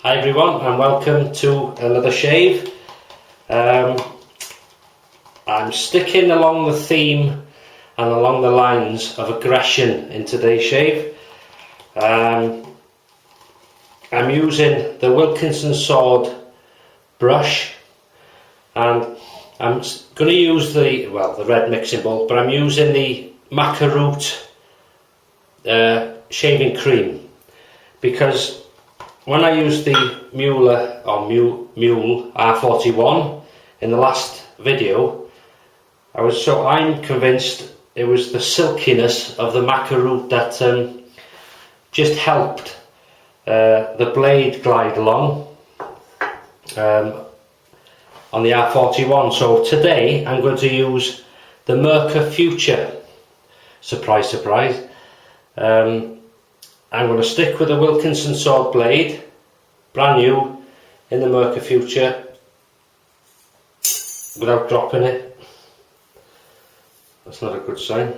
Hi everyone and welcome to another shave. I'm sticking along the theme and along the lines of aggression in today's shave. I'm using the Wilkinson Sword brush and I'm going to use the red mixing bowl, but I'm using the Merkur Futur shaving cream because when I used the Mule R41 in the last video, I'm convinced it was the silkiness of the Merkur that just helped the blade glide along on the R41. So today I'm going to use the Merkur Futur. Surprise, surprise. I'm going to stick with the Wilkinson Sword blade, brand new, in the Merkur Futur, without dropping it. That's not a good sign.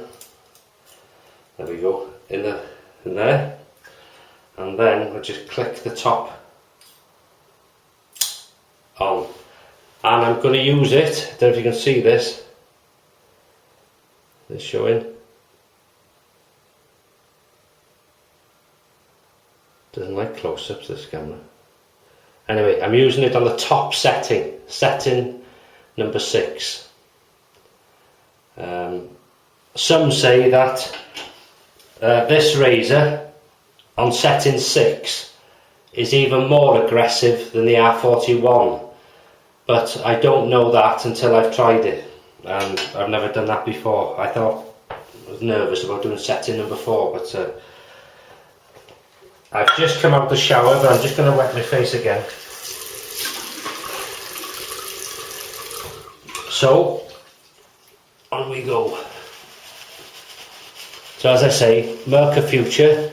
There we go, in there, and then we'll just click the top on, and I'm going to use it. I don't know if you can see this. It's showing. Doesn't like close-ups, this camera. Anyway, I'm using it on the top setting number 6. Some say that this razor on setting 6 is even more aggressive than the R41, but I don't know that until I've tried it, and I've never done that before. I was nervous about doing setting number 4, but I've just come out the shower, but I'm just going to wet my face again. So, on we go. So as I say, Merkur Futur,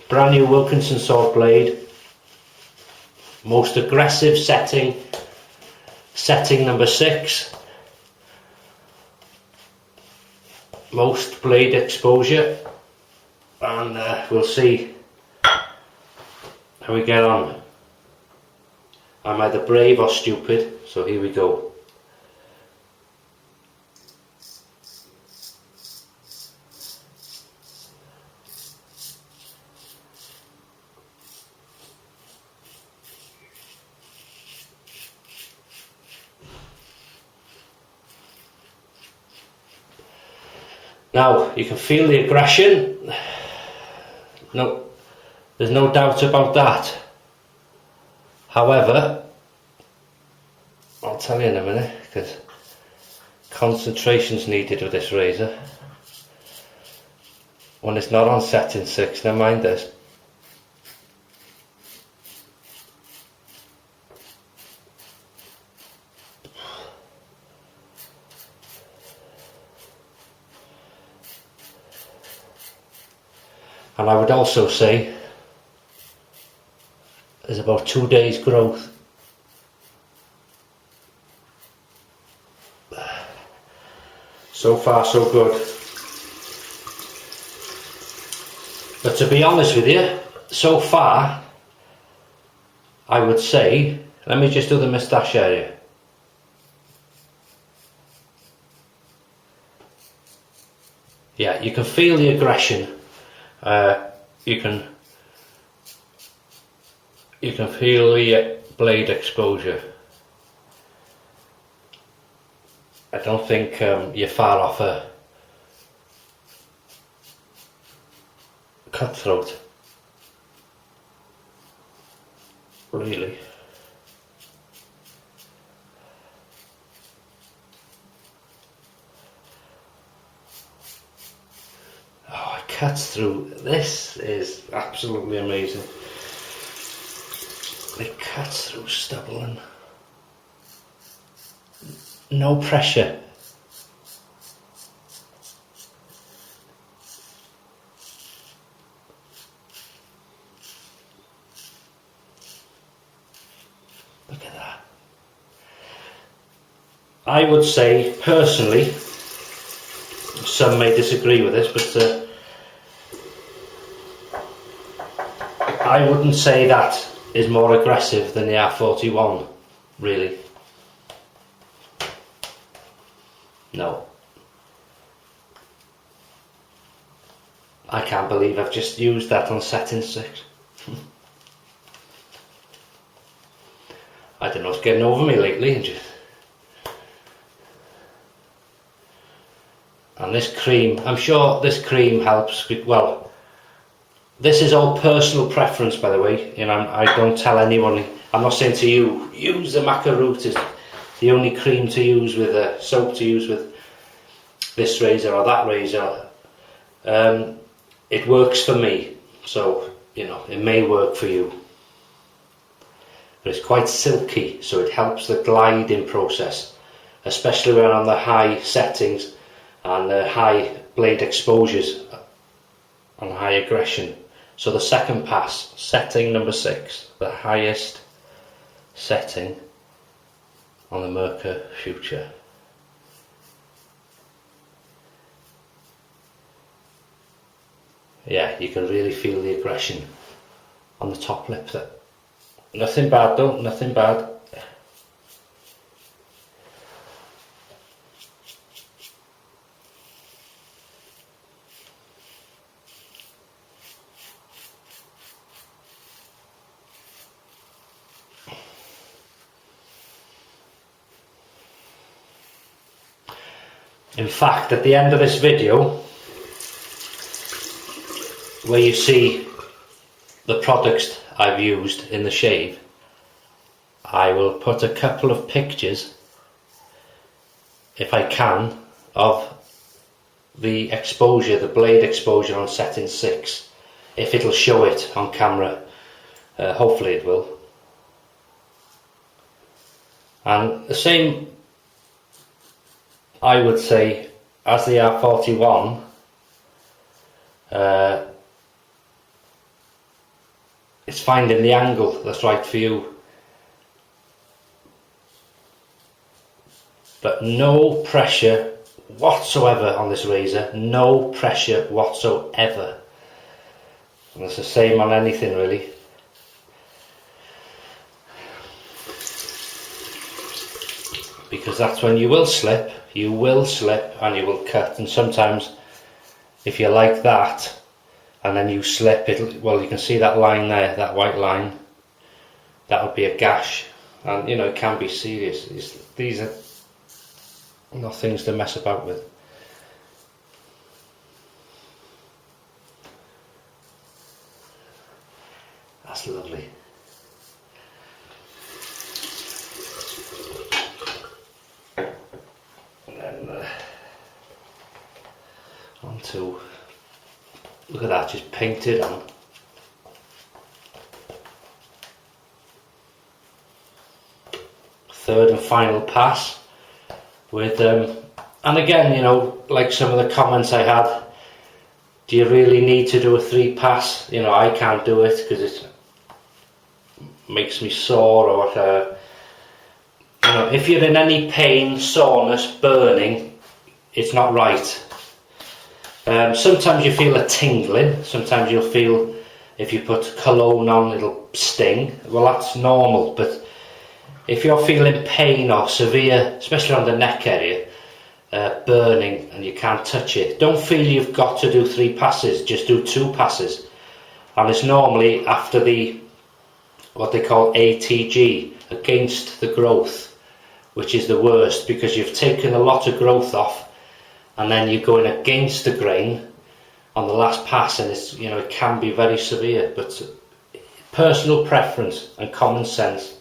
brand new Wilkinson Sword blade, most aggressive setting number 6, most blade exposure. And we'll see how we get on. I'm either brave or stupid, so here we go. Now you can feel the aggression. No, there's no doubt about that. However, I'll tell you in a minute, because concentration's needed with this razor. When it's not on setting 6, never mind this. And I would also say there's about 2 days growth. So far so good. But to be honest with you, so far I would say, let me just do the moustache area. Yeah, you can feel the aggression. You can feel the blade exposure. I don't think you're far off a cutthroat, really. Oh, it cuts through. This is absolutely amazing. It cuts through stubble and no pressure. Look at that. I would say, personally, some may disagree with this, but I wouldn't say that is more aggressive than the R41, really. No. I can't believe I've just used that on setting 6. I don't know what's getting over me lately. And this cream, I'm sure this cream helps. Well, this is all personal preference, by the way. You know, I don't tell anyone. I'm not saying to you, use the Merkur Root is the only cream to use with a soap to use with this razor or that razor. It works for me, so you know it may work for you. But it's quite silky, so it helps the gliding process, especially when on the high settings and the high blade exposures and high aggression. So the second pass, setting number 6, the highest setting on the Merkur Futur. Yeah, you can really feel the aggression on the top lip there. Nothing bad though, nothing bad. In fact, at the end of this video, where you see the products I've used in the shave, I will put a couple of pictures, if I can, of the exposure, the blade exposure on setting 6, if it'll show it on camera. Hopefully it will. And the same, I would say, as the R41. It's finding the angle that's right for you. But no pressure whatsoever on this razor, no pressure whatsoever. And it's the same on anything really. Because that's when you will slip and you will cut, and sometimes if you're like that and then you slip, well, you can see that line there, that white line, that would be a gash, and you know it can be serious. These are not things to mess about with. That's lovely. And then onto, look at that, just painted on. Third and final pass with and again, you know, like some of the comments I had, do you really need to do a 3 pass? You know, I can't do it because it makes me sore, or you know, if you're in any pain, soreness, burning, it's not right. Sometimes you feel a tingling, sometimes you'll feel if you put cologne on it'll sting. Well, that's normal, but if you're feeling pain or severe, especially on the neck area, burning, and you can't touch it, don't feel you've got to do 3 passes, just do 2 passes. And it's normally after the, what they call ATG, against the growth, which is the worst, because you've taken a lot of growth off and then you're going against the grain on the last pass, and it's, you know, it can be very severe. But personal preference and common sense.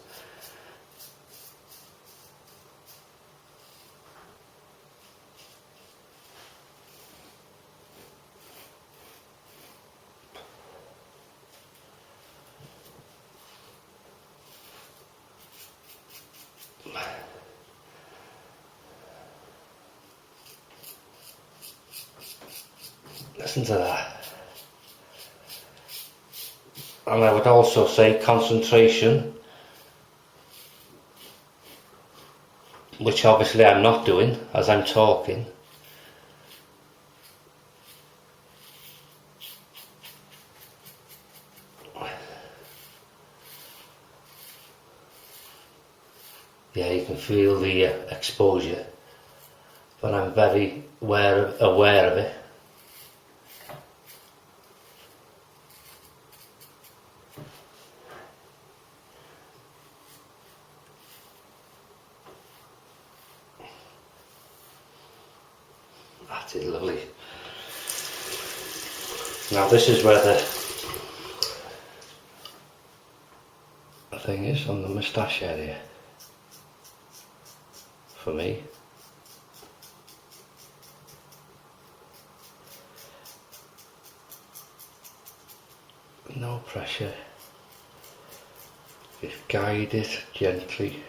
Listen to that. And I would also say concentration, which obviously I'm not doing as I'm talking. Yeah, you can feel the exposure, but I'm very aware of it. That is lovely. Now this is where the thing is, on the moustache area, for me. No pressure, just guide it gently.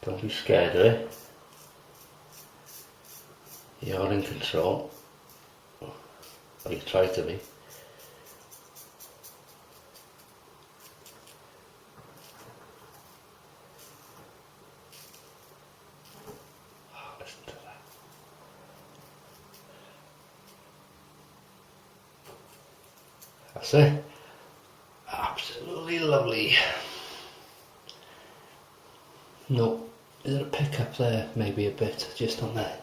Don't be scared of it. You're in control, or you try to be. Oh, listen to that. That's it. Absolutely lovely. No, is there a pickup there? Maybe a bit, just on there.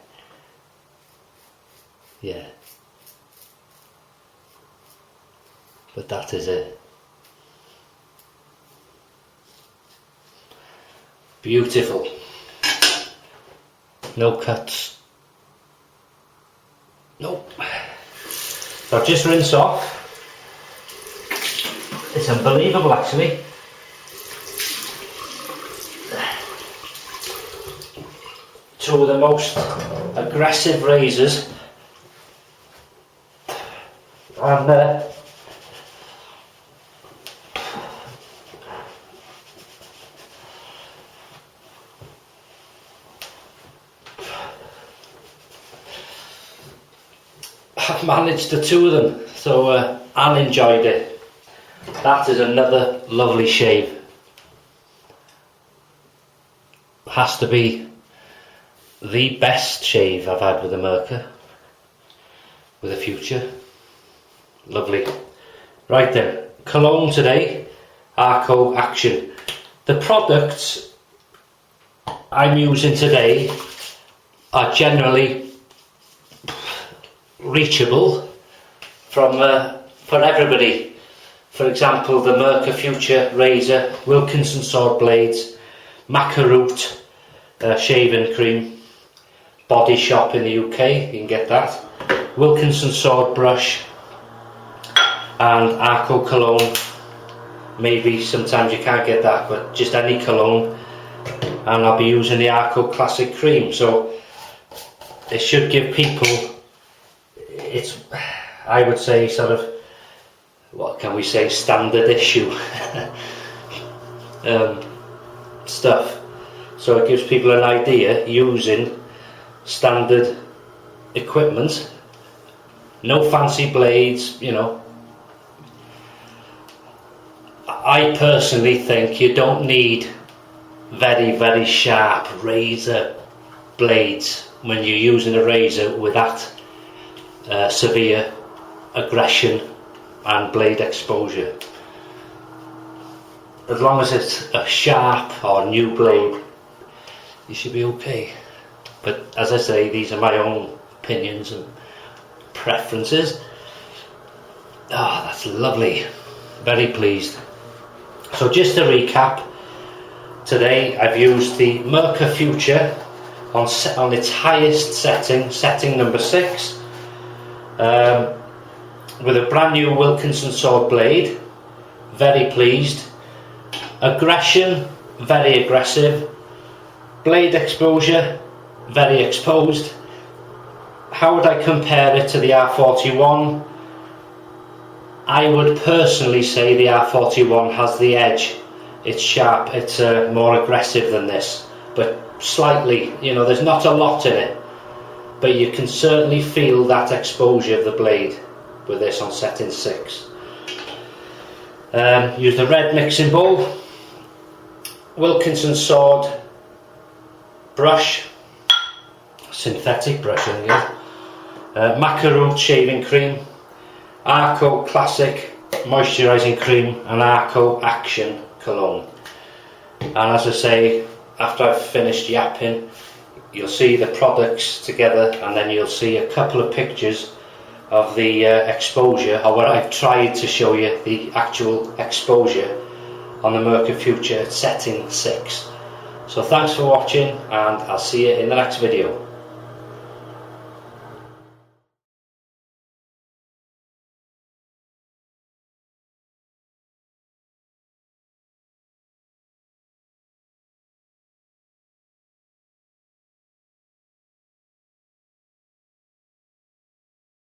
Yeah. But that is it. Beautiful. No cuts. Nope. So just rinse off. It's unbelievable actually. Two of the most aggressive razors, and I've managed the two of them, so and enjoyed it. That is another lovely shave. Has to be the best shave I've had with the Merkur, with the Futur. Lovely. Right then, cologne today, Arco Action. The products I'm using today are generally reachable from for everybody. For example, the Merkur Futur razor, Wilkinson sword blades, Merkur shaving cream, Body Shop in the UK, you can get that, Wilkinson sword brush, and Arco cologne. Maybe sometimes you can't get that, but just any cologne, and I'll be using the Arco Classic cream. So it should give people, it's, I would say, sort of, what can we say, standard issue stuff. So it gives people an idea using standard equipment, no fancy blades, you know. I personally think you don't need very sharp razor blades when you're using a razor with that severe aggression and blade exposure. As long as it's a sharp or new blade, you should be okay. But as I say, these are my own opinions and preferences. Ah, that's lovely. Very pleased. So just to recap, today I've used the Merkur Futur on its highest setting number 6, with a brand new Wilkinson sword blade. Very pleased. Aggression, very aggressive. Blade exposure, very exposed. How would I compare it to the R41? I would personally say the R41 has the edge. It's sharp, it's more aggressive than this, but slightly, you know, there's not a lot in it, but you can certainly feel that exposure of the blade with this on setting 6. Use the red mixing bowl, Wilkinson sword brush, synthetic brushing, yeah. Merkur shaving cream, Arco Classic moisturising cream and Arco Action cologne. And as I say, after I've finished yapping, you'll see the products together, and then you'll see a couple of pictures of the exposure, or what I've tried to show you, the actual exposure on the Merkur Futur setting 6. So thanks for watching, and I'll see you in the next video.